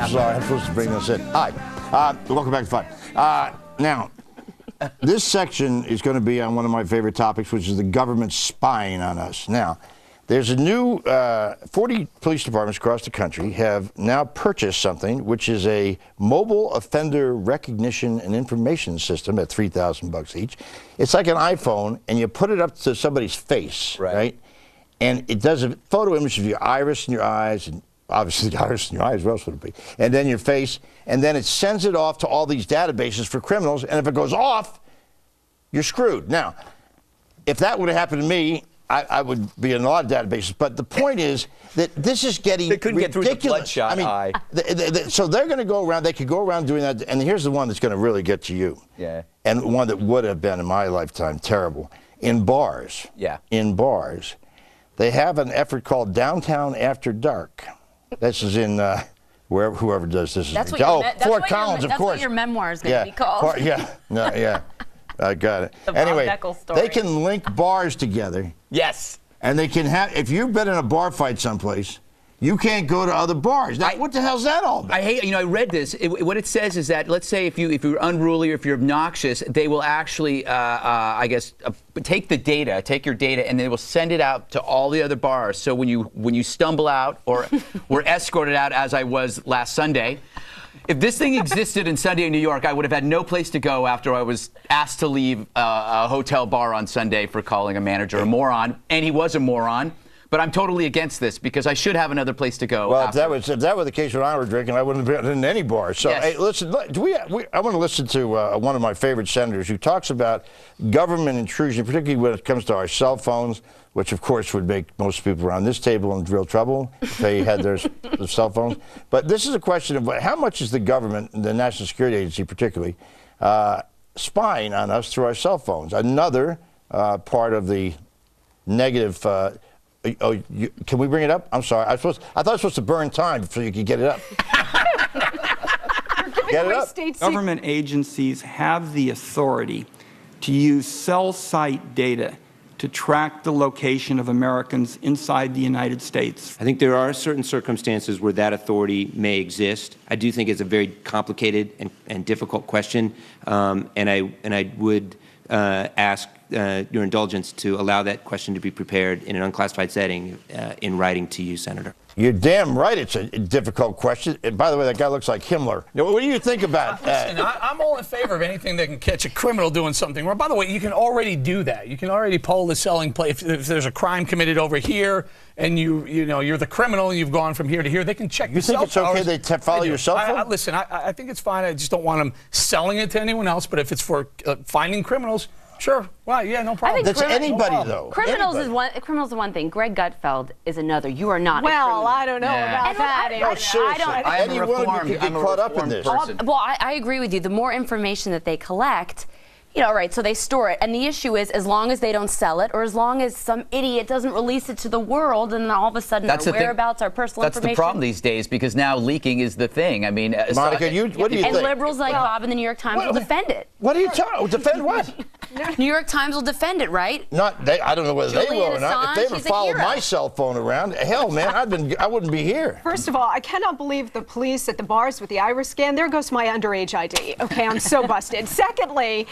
I'm sorry. I'm supposed to bring this in. Hi. Welcome back to Five. Now, this section is going to be on one of my favorite topics, which is the government spying on us. Now, there's a new 40 police departments across the country have now purchased something, which is a mobile offender recognition and information system at $3,000 each. It's like an iPhone, and you put it up to somebody's face, right? And it does a photo image of your iris and your eyes, and obviously the iris in your eyes, where else would it be? And then your face, and then it sends it off to all these databases for criminals, and if it goes off, you're screwed. Now, if that would have happened to me, I would be in a lot of databases, but the point is that this is getting ridiculous. Get through the bloodshot eye. So they're going to go around, they could go around doing that, and here's the one that's going to really get to you. Yeah. And one that would have been in my lifetime terrible. In bars. Yeah. In bars. They have an effort called Downtown After Dark. This is in whoever does this. That's is Fort Collins, of course. That's what your memoir is going to be called. Yeah. I got it. Anyway, they can link bars together. Yes. And they can have, if you've been in a bar fight someplace, you can't go to other bars. Now, what the hell's that all about? I hate, I read this. What it says is that, let's say if you're unruly or if you're obnoxious, they will actually, take the data, take your data, and they will send it out to all the other bars. So when you stumble out or were escorted out, as I was last Sunday, if this thing existed in Sunday in New York, I would have had no place to go after I was asked to leave a hotel bar on Sunday for calling a manager a moron, and he was a moron. But I'm totally against this because I should have another place to go. Well, if that were the case when I were drinking, I wouldn't have been in any bar. So, hey, listen, I want to listen to one of my favorite senators who talks about government intrusion, particularly when it comes to our cell phones, which, of course, would make most people around this table in real trouble if they had their cell phones. But this is a question of how much is the government, the National Security Agency particularly, spying on us through our cell phones? Another part of the negative... can we bring it up? I'm sorry. I thought I was supposed to burn time so you could get it up. Get it up. Government agencies have the authority to use cell site data to track the location of Americans inside the United States. I think there are certain circumstances where that authority may exist. I do think it's a very complicated and difficult question, and I would ask your indulgence to allow that question to be prepared in an unclassified setting in writing to you, Senator. You're damn right it's a difficult question. And by the way, that guy looks like Himmler. What do you think about that? Listen, I'm all in favor of anything that can catch a criminal doing something wrong. By the way, you can already do that. You can already poll the selling place. If there's a crime committed over here and you're the criminal and you've gone from here to here, they can check your cell phone. You think it's okay they follow your cell phone? Listen, I think it's fine. I just don't want them selling it to anyone else. But if it's for finding criminals, sure. Well, yeah, no problem. That's anybody, though. Criminals is one thing. Greg Gutfeld is another. You are not a criminal. Well, I don't know about that. Anyone could get caught up in this. Well, I agree with you. The more information that they collect, right, so they store it. And the issue is, as long as they don't sell it, or as long as some idiot doesn't release it to the world, and then all of a sudden our whereabouts, our personal information. That's the problem these days, because now leaking is the thing. I mean, Monica, what do you think? And liberals like Bob in the New York Times will defend it. What are you talking? Defend what? New York Times will defend it, right? I don't know whether they will or not. If they ever followed my cell phone around, hell, man, I wouldn't be here. First of all, I cannot believe the police at the bars with the iris scan. There goes my underage ID. Okay, I'm so busted. Secondly,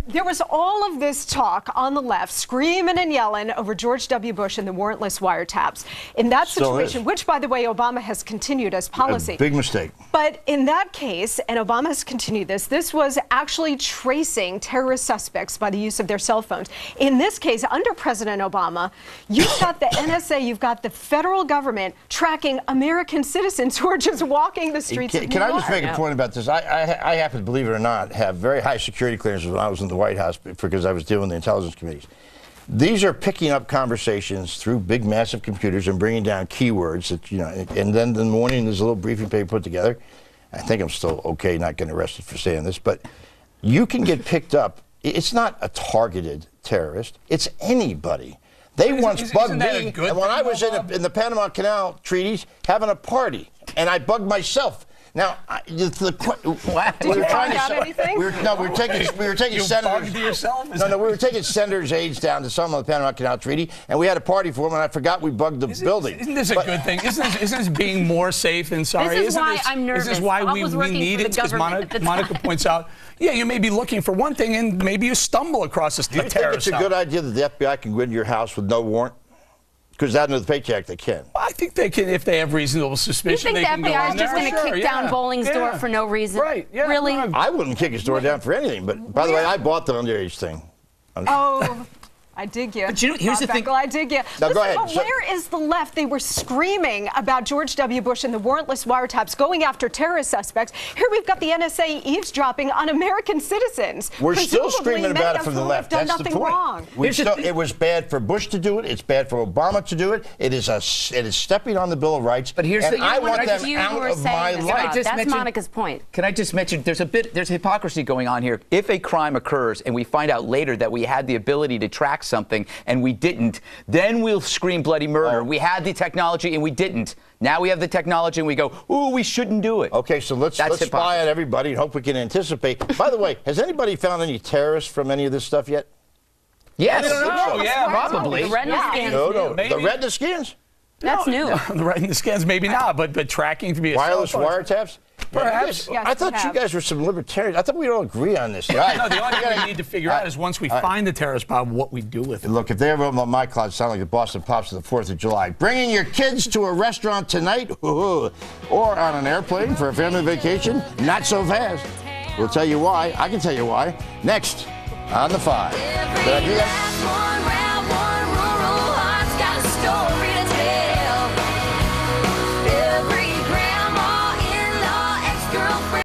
there was all of this talk on the left, screaming and yelling over George W. Bush and the warrantless wiretaps. In that situation, which, by the way, Obama has continued as policy. A big mistake. But in that case, and Obama has continued this was actually tracing terrorist suspects by the use of their cell phones. In this case, under President Obama, you've got the NSA, you've got the federal government tracking American citizens who are just walking the streets of New York. Can I just make a point about this? I happen to, believe it or not, have very high security clearances when I was in the White House because I was dealing with the intelligence committees. These are picking up conversations through big, massive computers and bringing down keywords that, and then in the morning there's a little briefing paper put together. I think I'm still okay not getting arrested for saying this, but you can get picked up. It's not a targeted terrorist. It's anybody. They once bugged me, and when I was in the Panama Canal treaties having a party, and I bugged myself. Now, What? Did you find out anything? We were taking You senators. bugged yourself? No, we were taking senators' aides down to Selma, the Panama Canal Treaty, and we had a party for them, and I forgot we bugged the building. Isn't this a good thing? Isn't this being more safe than sorry? This is why I'm nervous. This is why I we was working need for the it, because government at the Monica time. points out, yeah, you may be looking for one thing, and maybe you stumble across a Do you think terrorist it's a cell. good idea that the FBI can go into your house with no warrant? Because under the Paycheck, they can. I think they can, if they have reasonable You suspicion. think they the can go FBI is in just there. going to kick down Bowling's door Yeah. for no reason? Right, yeah. Really? I wouldn't kick his door down for anything, but by the way, I bought the underage thing. Oh, I dig you. But you know, here's the thing. I dig you. Now, go ahead. But where is the left? They were screaming about George W. Bush and the warrantless wiretaps going after terrorist suspects. Here we've got the NSA eavesdropping on American citizens. We're still Presumably screaming many about it of from the whom left. have done That's the nothing point. wrong. It was bad for Bush to do it. It's bad for Obama to do it. It is stepping on the Bill of Rights. But here's and the- I you know want what, them You out were of my saying this life. about. just That's mention- Monica's point. Can I just mention, there's hypocrisy going on here. If a crime occurs and we find out later that we had the ability to track something and we didn't, then we'll scream bloody murder. Oh. We had the technology and we didn't. Now we have the technology and we go, ooh, we shouldn't do it. Okay, so let's spy hypocrisy. on everybody and hope we can anticipate. By the way, has anybody found any terrorists from any of this stuff yet? Yes. I don't know, yeah, probably. The retina scans. No. Maybe. The retina scans? That's new. The retina scans, maybe not, but tracking to be a Wireless cell phone. wiretaps? Perhaps. Yes, I thought we you have. guys were some libertarians. I thought we'd all agree on this. Right. No, the only thing we need to figure out is once we find the terrorist bomb, what we do with it. Look, if they ever open up my closet, sound like the Boston Pops of the 4th of July. Bringing your kids to a restaurant tonight or on an airplane for a family vacation? Not so fast. We'll tell you why. I can tell you why. Next on The Five. Did I do that?